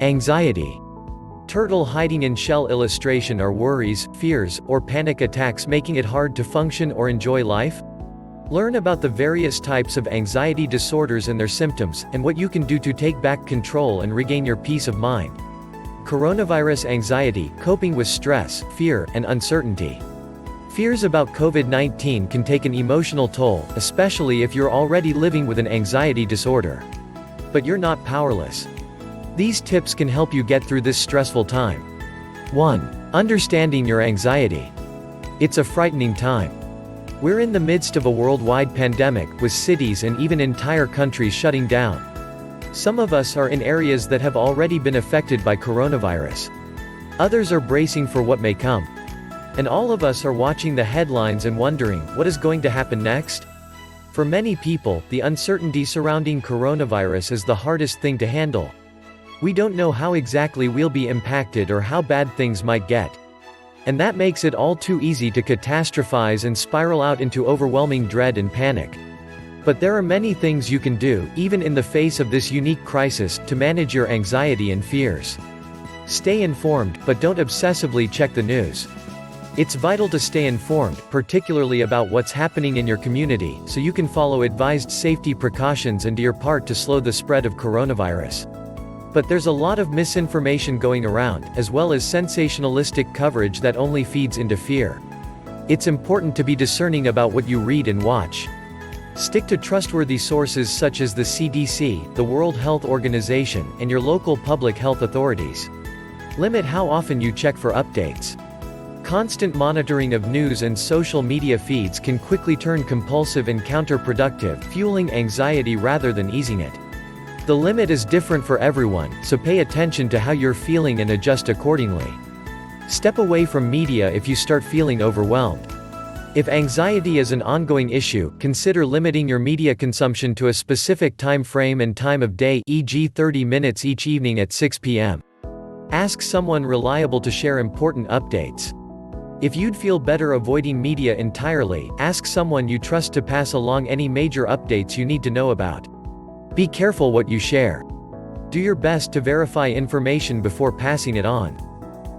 Anxiety. Turtle hiding in shell illustration are worries, fears, or panic attacks making it hard to function or enjoy life? Learn about the various types of anxiety disorders and their symptoms, and what you can do to take back control and regain your peace of mind. Coronavirus anxiety, coping with stress, fear, and uncertainty. Fears about COVID-19 can take an emotional toll, especially if you're already living with an anxiety disorder. But you're not powerless. These tips can help you get through this stressful time. 1. Understanding your anxiety. It's a frightening time. We're in the midst of a worldwide pandemic, with cities and even entire countries shutting down. Some of us are in areas that have already been affected by coronavirus. Others are bracing for what may come. And all of us are watching the headlines and wondering, what is going to happen next? For many people, the uncertainty surrounding coronavirus is the hardest thing to handle. We don't know how exactly we'll be impacted or how bad things might get. And that makes it all too easy to catastrophize and spiral out into overwhelming dread and panic. But there are many things you can do, even in the face of this unique crisis, to manage your anxiety and fears. Stay informed, but don't obsessively check the news. It's vital to stay informed, particularly about what's happening in your community, so you can follow advised safety precautions and do your part to slow the spread of coronavirus. But there's a lot of misinformation going around, as well as sensationalistic coverage that only feeds into fear. It's important to be discerning about what you read and watch. Stick to trustworthy sources such as the CDC, the World Health Organization, and your local public health authorities. Limit how often you check for updates. Constant monitoring of news and social media feeds can quickly turn compulsive and counterproductive, fueling anxiety rather than easing it. The limit is different for everyone, so pay attention to how you're feeling and adjust accordingly. Step away from media if you start feeling overwhelmed. If anxiety is an ongoing issue, consider limiting your media consumption to a specific time frame and time of day, e.g. 30 minutes each evening at 6 p.m. Ask someone reliable to share important updates. If you'd feel better avoiding media entirely, ask someone you trust to pass along any major updates you need to know about. Be careful what you share. Do your best to verify information before passing it on.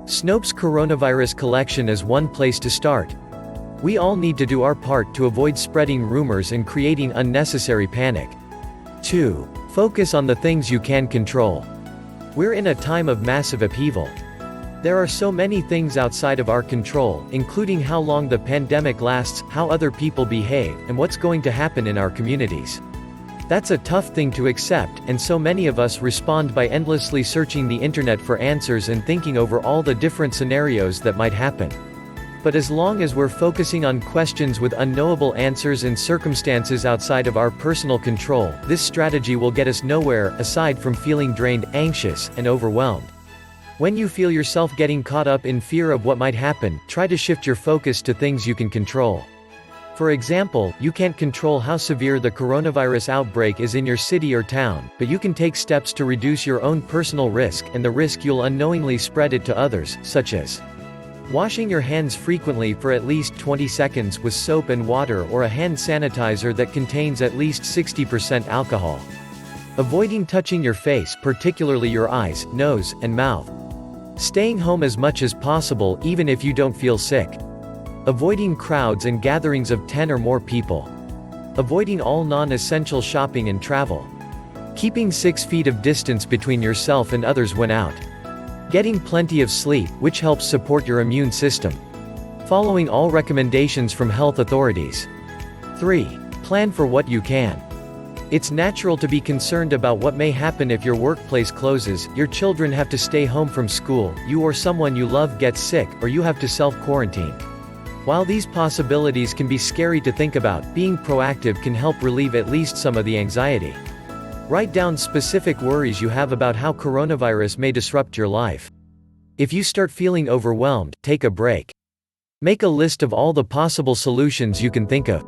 Snopes Coronavirus Collection is one place to start. We all need to do our part to avoid spreading rumors and creating unnecessary panic. 2. Focus on the things you can control. We're in a time of massive upheaval. There are so many things outside of our control, including how long the pandemic lasts, how other people behave, and what's going to happen in our communities. That's a tough thing to accept, and so many of us respond by endlessly searching the internet for answers and thinking over all the different scenarios that might happen. But as long as we're focusing on questions with unknowable answers and circumstances outside of our personal control, this strategy will get us nowhere, aside from feeling drained, anxious, and overwhelmed. When you feel yourself getting caught up in fear of what might happen, try to shift your focus to things you can control. For example, you can't control how severe the coronavirus outbreak is in your city or town, but you can take steps to reduce your own personal risk and the risk you'll unknowingly spread it to others, such as washing your hands frequently for at least 20 seconds with soap and water or a hand sanitizer that contains at least 60% alcohol. Avoiding touching your face, particularly your eyes, nose, and mouth. Staying home as much as possible, even if you don't feel sick. Avoiding crowds and gatherings of 10 or more people. Avoiding all non-essential shopping and travel. Keeping 6 feet of distance between yourself and others when out. Getting plenty of sleep, which helps support your immune system. Following all recommendations from health authorities. 3. Plan for what you can. It's natural to be concerned about what may happen if your workplace closes, your children have to stay home from school, you or someone you love gets sick, or you have to self-quarantine. While these possibilities can be scary to think about, being proactive can help relieve at least some of the anxiety. Write down specific worries you have about how coronavirus may disrupt your life. If you start feeling overwhelmed, take a break. Make a list of all the possible solutions you can think of.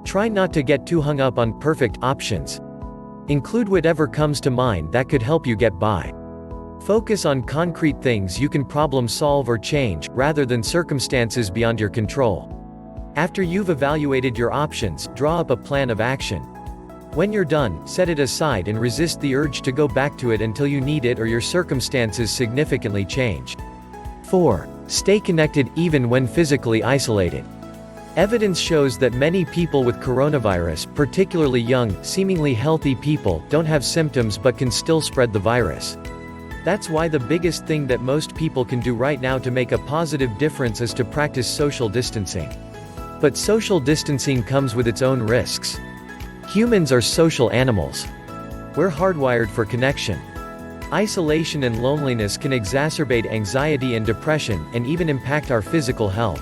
Try not to get too hung up on perfect options. Include whatever comes to mind that could help you get by. Focus on concrete things you can problem solve or change, rather than circumstances beyond your control. After you've evaluated your options, draw up a plan of action. When you're done, set it aside and resist the urge to go back to it until you need it or your circumstances significantly change. 4. Stay connected even when physically isolated. Evidence shows that many people with coronavirus, particularly young, seemingly healthy people, don't have symptoms but can still spread the virus. That's why the biggest thing that most people can do right now to make a positive difference is to practice social distancing. But social distancing comes with its own risks. Humans are social animals. We're hardwired for connection. Isolation and loneliness can exacerbate anxiety and depression, and even impact our physical health.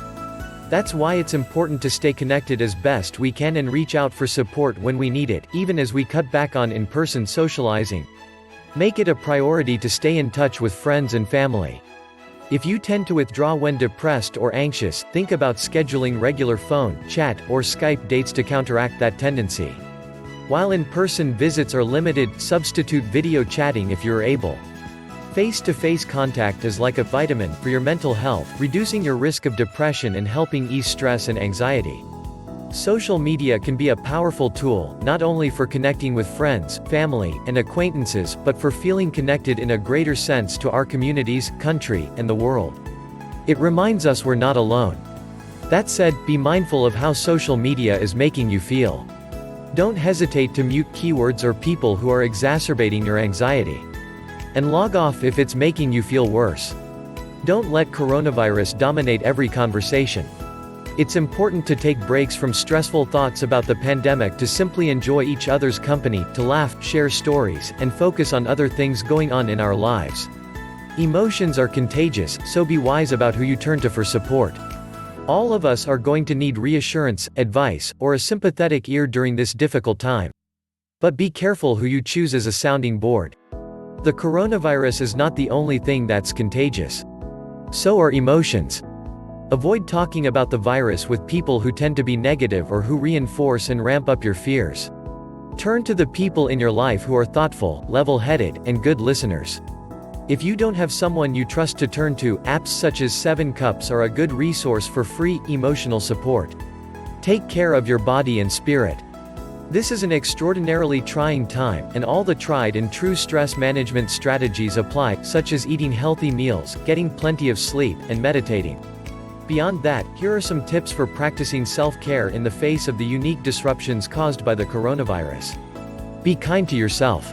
That's why it's important to stay connected as best we can and reach out for support when we need it, even as we cut back on in-person socializing. Make it a priority to stay in touch with friends and family. If you tend to withdraw when depressed or anxious, think about scheduling regular phone, chat, or Skype dates to counteract that tendency. While in-person visits are limited, substitute video chatting if you're able. Face-to-face contact is like a vitamin for your mental health, reducing your risk of depression and helping ease stress and anxiety. Social media can be a powerful tool, not only for connecting with friends, family, and acquaintances, but for feeling connected in a greater sense to our communities, country, and the world. It reminds us we're not alone. That said, be mindful of how social media is making you feel. Don't hesitate to mute keywords or people who are exacerbating your anxiety. And log off if it's making you feel worse. Don't let coronavirus dominate every conversation. It's important to take breaks from stressful thoughts about the pandemic to simply enjoy each other's company, to laugh, share stories, and focus on other things going on in our lives. Emotions are contagious, so be wise about who you turn to for support. All of us are going to need reassurance, advice, or a sympathetic ear during this difficult time. But be careful who you choose as a sounding board. The coronavirus is not the only thing that's contagious. So are emotions. Avoid talking about the virus with people who tend to be negative or who reinforce and ramp up your fears. Turn to the people in your life who are thoughtful, level-headed, and good listeners. If you don't have someone you trust to turn to, apps such as 7 Cups are a good resource for free, emotional support. Take care of your body and spirit. This is an extraordinarily trying time, and all the tried and true stress management strategies apply, such as eating healthy meals, getting plenty of sleep, and meditating. Beyond that, here are some tips for practicing self-care in the face of the unique disruptions caused by the coronavirus. Be kind to yourself.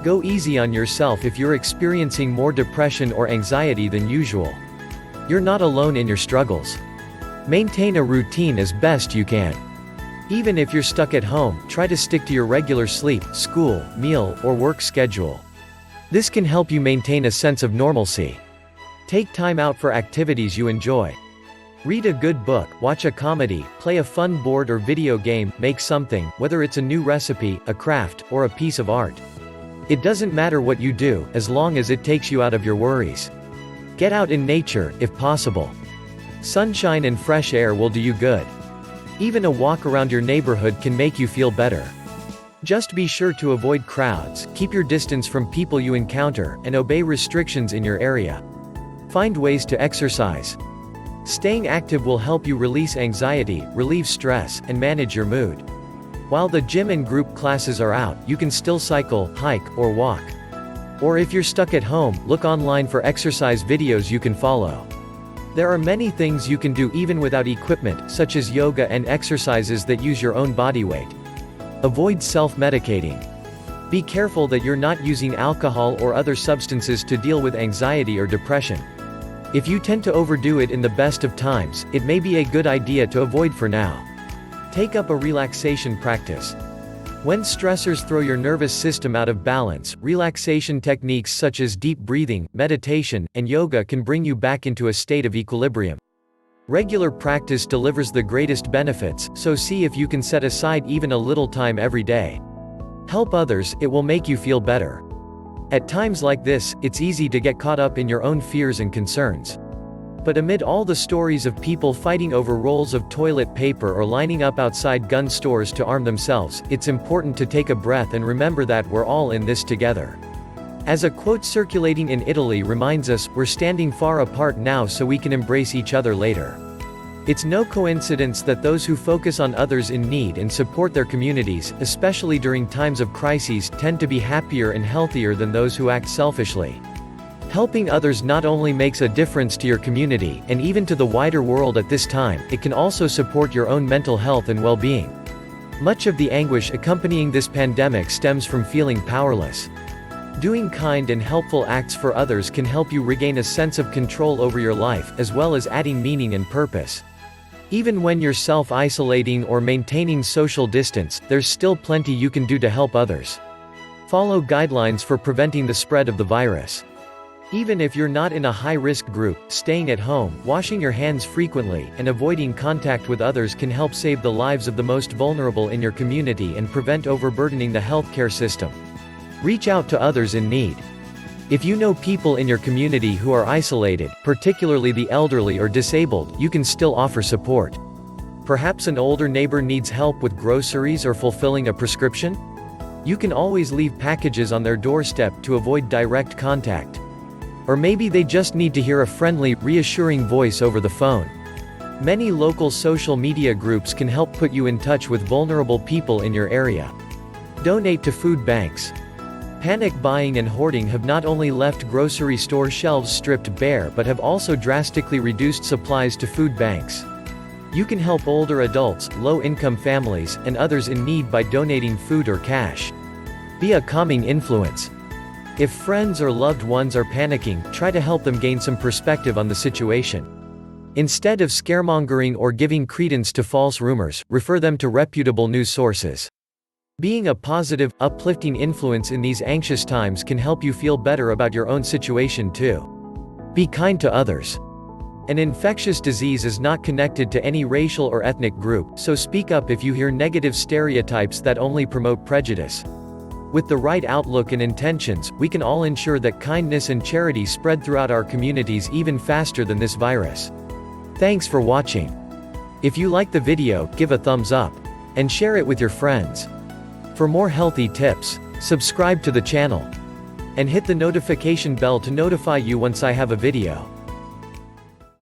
Go easy on yourself if you're experiencing more depression or anxiety than usual. You're not alone in your struggles. Maintain a routine as best you can. Even if you're stuck at home, try to stick to your regular sleep, school, meal, or work schedule. This can help you maintain a sense of normalcy. Take time out for activities you enjoy. Read a good book, watch a comedy, play a fun board or video game, make something, whether it's a new recipe, a craft, or a piece of art. It doesn't matter what you do, as long as it takes you out of your worries. Get out in nature, if possible. Sunshine and fresh air will do you good. Even a walk around your neighborhood can make you feel better. Just be sure to avoid crowds, keep your distance from people you encounter, and obey restrictions in your area. Find ways to exercise. Staying active will help you release anxiety, relieve stress, and manage your mood. While the gym and group classes are out, you can still cycle, hike, or walk. Or if you're stuck at home, look online for exercise videos you can follow. There are many things you can do even without equipment, such as yoga and exercises that use your own body weight. Avoid self-medicating. Be careful that you're not using alcohol or other substances to deal with anxiety or depression. If you tend to overdo it in the best of times, it may be a good idea to avoid for now. Take up a relaxation practice. When stressors throw your nervous system out of balance, relaxation techniques such as deep breathing, meditation, and yoga can bring you back into a state of equilibrium. Regular practice delivers the greatest benefits, so see if you can set aside even a little time every day. Help others, it will make you feel better. At times like this, it's easy to get caught up in your own fears and concerns. But amid all the stories of people fighting over rolls of toilet paper or lining up outside gun stores to arm themselves, it's important to take a breath and remember that we're all in this together. As a quote circulating in Italy reminds us, we're standing far apart now so we can embrace each other later. It's no coincidence that those who focus on others in need and support their communities, especially during times of crises, tend to be happier and healthier than those who act selfishly. Helping others not only makes a difference to your community, and even to the wider world at this time, it can also support your own mental health and well-being. Much of the anguish accompanying this pandemic stems from feeling powerless. Doing kind and helpful acts for others can help you regain a sense of control over your life, as well as adding meaning and purpose. Even when you're self-isolating or maintaining social distance, there's still plenty you can do to help others. Follow guidelines for preventing the spread of the virus. Even if you're not in a high-risk group, staying at home, washing your hands frequently, and avoiding contact with others can help save the lives of the most vulnerable in your community and prevent overburdening the healthcare system. Reach out to others in need. If you know people in your community who are isolated, particularly the elderly or disabled, you can still offer support. Perhaps an older neighbor needs help with groceries or fulfilling a prescription? You can always leave packages on their doorstep to avoid direct contact. Or maybe they just need to hear a friendly, reassuring voice over the phone. Many local social media groups can help put you in touch with vulnerable people in your area. Donate to food banks. Panic buying and hoarding have not only left grocery store shelves stripped bare but have also drastically reduced supplies to food banks. You can help older adults, low-income families, and others in need by donating food or cash. Be a calming influence. If friends or loved ones are panicking, try to help them gain some perspective on the situation. Instead of scaremongering or giving credence to false rumors, refer them to reputable news sources. Being a positive, uplifting influence in these anxious times can help you feel better about your own situation too. Be kind to others. An infectious disease is not connected to any racial or ethnic group, so speak up if you hear negative stereotypes that only promote prejudice. With the right outlook and intentions, we can all ensure that kindness and charity spread throughout our communities even faster than this virus. Thanks for watching. If you like the video, give a thumbs up. And share it with your friends. For more healthy tips, subscribe to the channel. And hit the notification bell to notify you once I have a video.